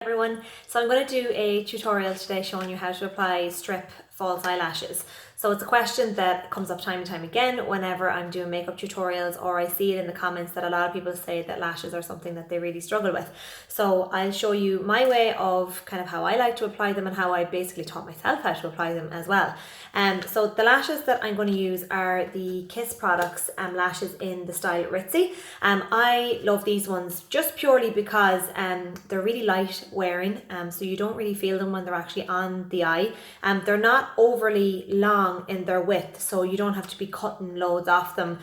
Everyone, so I'm going to do a tutorial today showing you how to apply strip false eyelashes. So it's a question that comes up time and time again whenever I'm doing makeup tutorials, or I see it in the comments that a lot of people say that lashes are something that they really struggle with. So I'll show you my way of kind of how I like to apply them and how I basically taught myself how to apply them as well. So the lashes that I'm going to use are the Kiss Products lashes in the style Ritzy. I love these ones just purely because they're really light wearing, so you don't really feel them when they're actually on the eye. They're not overly long in their width, so you don't have to be cutting loads off them,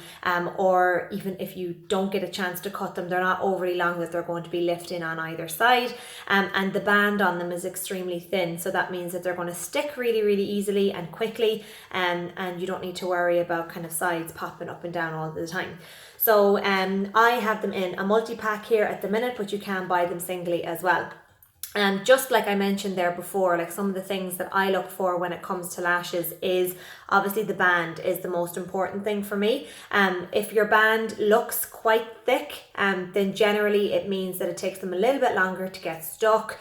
or even if you don't get a chance to cut them, they're not overly long that they're going to be lifting on either side, and the band on them is extremely thin, so that means that they're going to stick really easily and quickly, and you don't need to worry about kind of sides popping up and down all the time. So I have them in a multi-pack here at the minute, but you can buy them singly as well. And just like I mentioned there before, like some of the things that I look for when it comes to lashes is obviously the band is the most important thing for me. If your band looks quite thick, then generally it means that it takes them a little bit longer to get stuck.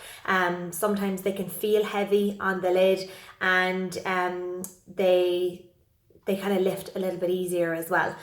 Sometimes they can feel heavy on the lid, and they kind of lift a little bit easier as well.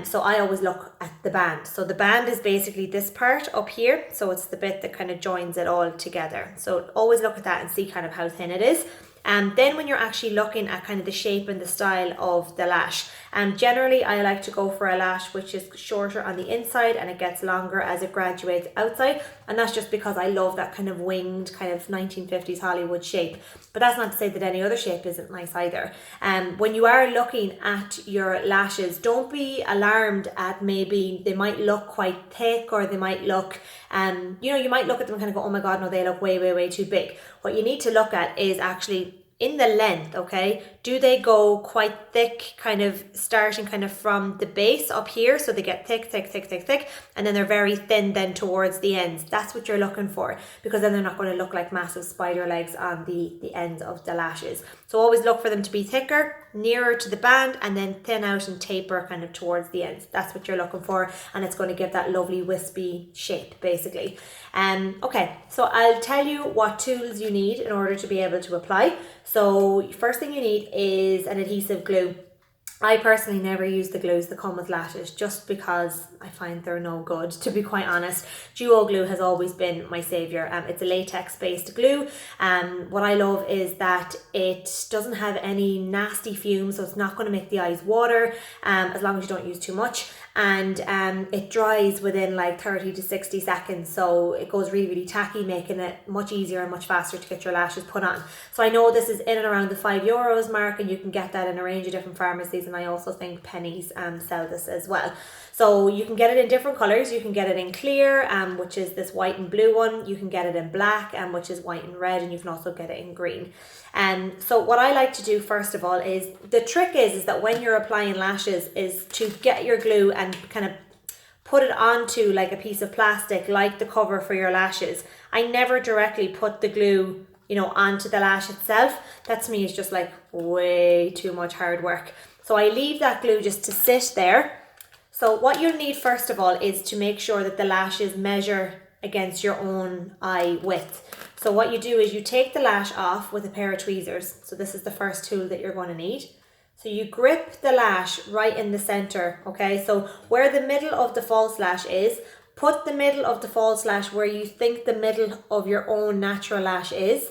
So I always look at the band. So the band is basically this part up here. So it's the bit that kind of joins it all together. So always look at that and see kind of how thin it is. And then when you're actually looking at kind of the shape and the style of the lash, generally I like to go for a lash which is shorter on the inside and it gets longer as it graduates outside, and that's just because I love that kind of winged kind of 1950s Hollywood shape. But that's not to say that any other shape isn't nice either. When you are looking at your lashes, don't be alarmed at maybe they might look quite thick, or they might look, you might look at them and kind of go, oh my god, no, they look way too big. What you need to look at is actually in the length, okay? Do they go quite thick, kind of starting kind of from the base up here, so they get thick, and then they're very thin then towards the ends? That's what you're looking for, because then they're not going to look like massive spider legs on the ends of the lashes. So always look for them to be thicker, nearer to the band, and then thin out and taper kind of towards the ends. That's what you're looking for, and it's going to give that lovely wispy shape basically. Okay, so I'll tell you what tools you need in order to be able to apply. So first thing you need is an adhesive glue. I personally never use the glues that come with lashes just because I find they're no good, to be quite honest. Duo glue has always been my saviour. It's a latex based glue. What I love is that it doesn't have any nasty fumes, so it's not going to make the eyes water, as long as you don't use too much. And it dries within like 30 to 60 seconds, so it goes really tacky, making it much easier and much faster to get your lashes put on. So I know this is in and around the €5 mark, and you can get that in a range of different pharmacies, and I also think Pennies sell this as well. So you can get it in different colours. You can get it in clear, which is this white and blue one. You can get it in black, which is white and red, and you can also get it in green. So what I like to do first of all is, the trick is that when you're applying lashes is to get your glue and kind of put it onto like a piece of plastic, like the cover for your lashes. I never directly put the glue, onto the lash itself. That to me is just like way too much hard work. So I leave that glue just to sit there. So what you'll need first of all is to make sure that the lashes measure against your own eye width. So what you do is you take the lash off with a pair of tweezers. So this is the first tool that you're going to need. So you grip the lash right in the center, okay? So where the middle of the false lash is, put the middle of the false lash where you think the middle of your own natural lash is,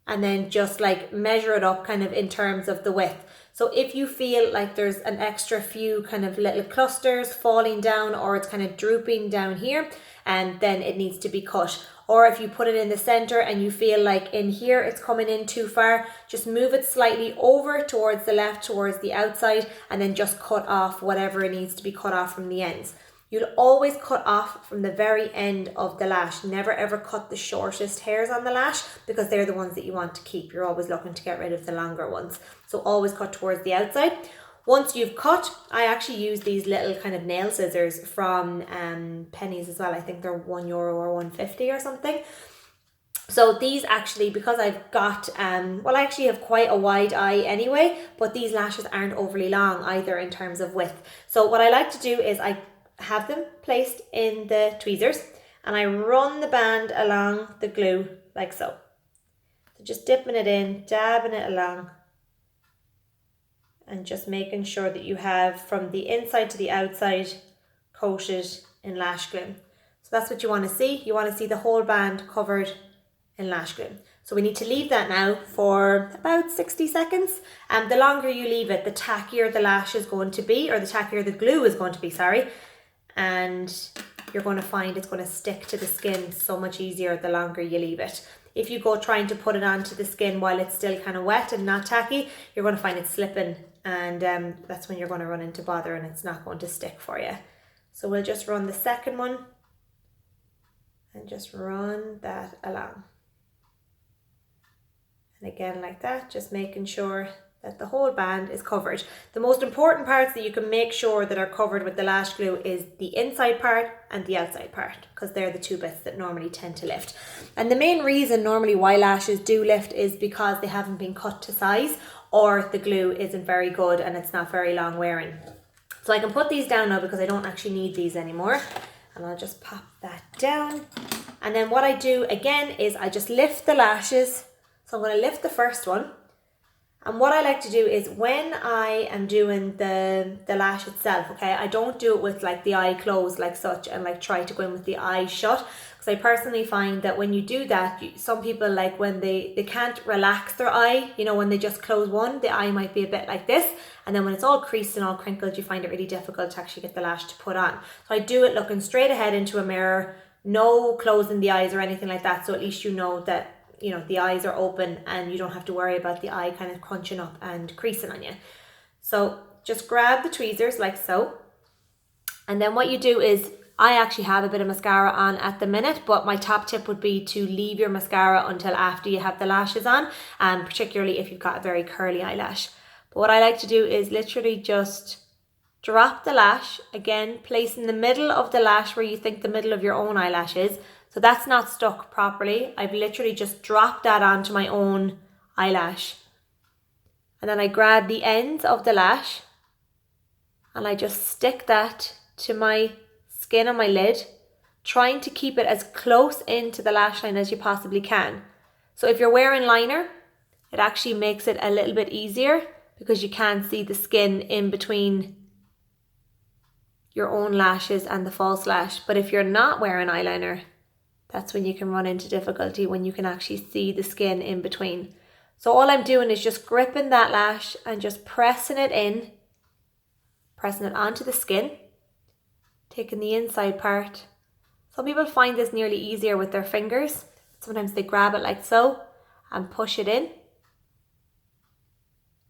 and then just like measure it up kind of in terms of the width. So if you feel like there's an extra few kind of little clusters falling down, or it's kind of drooping down here, and then it needs to be cut. Or if you put it in the center and you feel like in here it's coming in too far, just move it slightly over towards the left, towards the outside, and then just cut off whatever it needs to be cut off from the ends. You'll always cut off from the very end of the lash. Never ever cut the shortest hairs on the lash, because they're the ones that you want to keep. You're always looking to get rid of the longer ones. So always cut towards the outside. Once you've cut, I actually use these little kind of nail scissors from Pennies as well. I think they're €1 or 1.50 or something. So these actually, because I've got, I actually have quite a wide eye anyway, but these lashes aren't overly long either in terms of width. So what I like to do is I have them placed in the tweezers, and I run the band along the glue like so. So just dipping it in, dabbing it along, and just making sure that you have from the inside to the outside coated in lash glue. So that's what you want to see. You want to see the whole band covered in lash glue. So we need to leave that now for about 60 seconds. And the longer you leave it, the tackier the lash is going to be, or the tackier the glue is going to be, sorry. And you're going to find it's going to stick to the skin so much easier the longer you leave it. If you go trying to put it onto the skin while it's still kind of wet and not tacky, you're going to find it slipping, and that's when you're going to run into bother and it's not going to stick for you. So we'll just run the second one and just run that along. And again like that, just making sure that the whole band is covered. The most important parts that you can make sure that are covered with the lash glue is the inside part and the outside part, because they're the two bits that normally tend to lift. And the main reason normally why lashes do lift is because they haven't been cut to size, or the glue isn't very good and it's not very long wearing. So I can put these down now because I don't actually need these anymore. And I'll just pop that down. And then what I do again is I just lift the lashes. So I'm going to lift the first one. And what I like to do is when I am doing the lash itself, okay, I don't do it with like the eye closed like such and like try to go in with the eye shut. Because I personally find that when you do that, some people like when they can't relax their eye, you know, when they just close one, the eye might be a bit like this. And then when it's all creased and all crinkled, you find it really difficult to actually get the lash to put on. So I do it looking straight ahead into a mirror, no closing the eyes or anything like that. So at least you know that, you know, the eyes are open and you don't have to worry about the eye kind of crunching up and creasing on you. So just grab the tweezers like so. And then what you do is, I actually have a bit of mascara on at the minute, but my top tip would be to leave your mascara until after you have the lashes on, and particularly if you've got a very curly eyelash. But what I like to do is literally just drop the lash, again, place in the middle of the lash where you think the middle of your own eyelash is. So that's not stuck properly. I've literally just dropped that onto my own eyelash. And then I grab the ends of the lash and I just stick that to my skin on my lid, trying to keep it as close into the lash line as you possibly can. So if you're wearing liner, it actually makes it a little bit easier because you can't see the skin in between your own lashes and the false lash. But if you're not wearing eyeliner, that's when you can run into difficulty, when you can actually see the skin in between. So all I'm doing is just gripping that lash and just pressing it in, pressing it onto the skin, taking the inside part. Some people find this nearly easier with their fingers. Sometimes they grab it like so and push it in.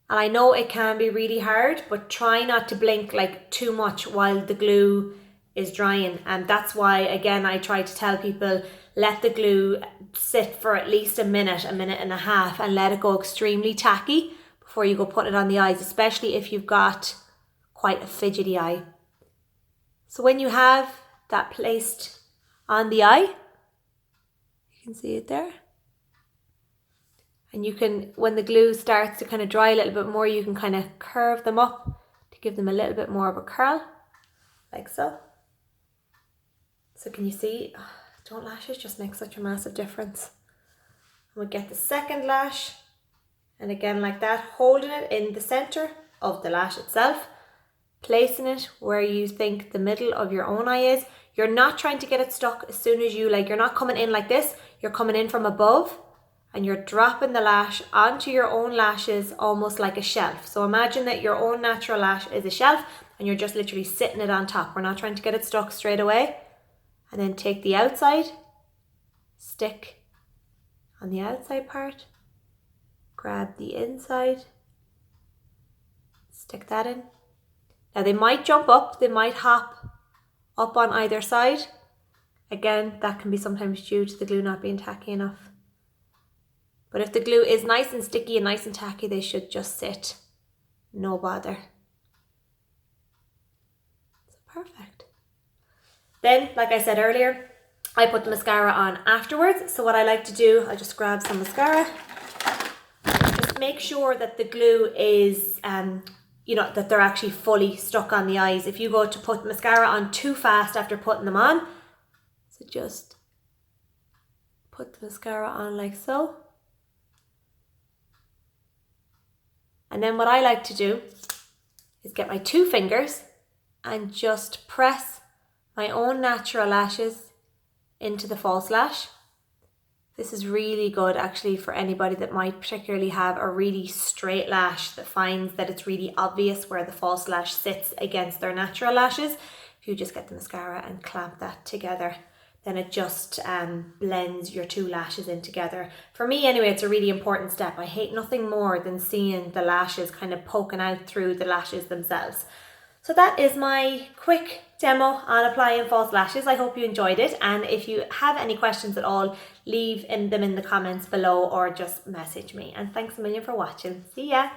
And I know it can be really hard, but try not to blink like too much while the glue is drying. And that's why, again, I try to tell people, let the glue sit for at least a minute and a half, and let it go extremely tacky before you go put it on the eyes, especially if you've got quite a fidgety eye. So when you have that placed on the eye, you can see it there. And you can, when the glue starts to kind of dry a little bit more, you can kind of curve them up to give them a little bit more of a curl, like so. So can you see, don't lashes just make such a massive difference. And we get the second lash, and again like that, holding it in the center of the lash itself, placing it where you think the middle of your own eye is. You're not trying to get it stuck as soon as you, like, you're not coming in like this, you're coming in from above and you're dropping the lash onto your own lashes almost like a shelf. So imagine that your own natural lash is a shelf and you're just literally sitting it on top. We're not trying to get it stuck straight away. And then take the outside, stick on the outside part, grab the inside, stick that in. Now they might jump up, they might hop up on either side. Again, that can be sometimes due to the glue not being tacky enough. But if the glue is nice and sticky and nice and tacky, they should just sit, no bother. So perfect. Then, like I said earlier, I put the mascara on afterwards. So what I like to do, I just grab some mascara. Just make sure that the glue is, that they're actually fully stuck on the eyes. If you go to put mascara on too fast after putting them on, so just put the mascara on like so. And then what I like to do is get my 2 fingers and just press my own natural lashes into the false lash. This is really good actually for anybody that might particularly have a really straight lash that finds that it's really obvious where the false lash sits against their natural lashes. If you just get the mascara and clamp that together, then it just blends your 2 lashes in together. For me anyway, it's a really important step. I hate nothing more than seeing the lashes kind of poking out through the lashes themselves. So that is my quick demo on applying false lashes. I hope you enjoyed it, and if you have any questions at all, leave them in the comments below or just message me. And thanks a million for watching. See ya!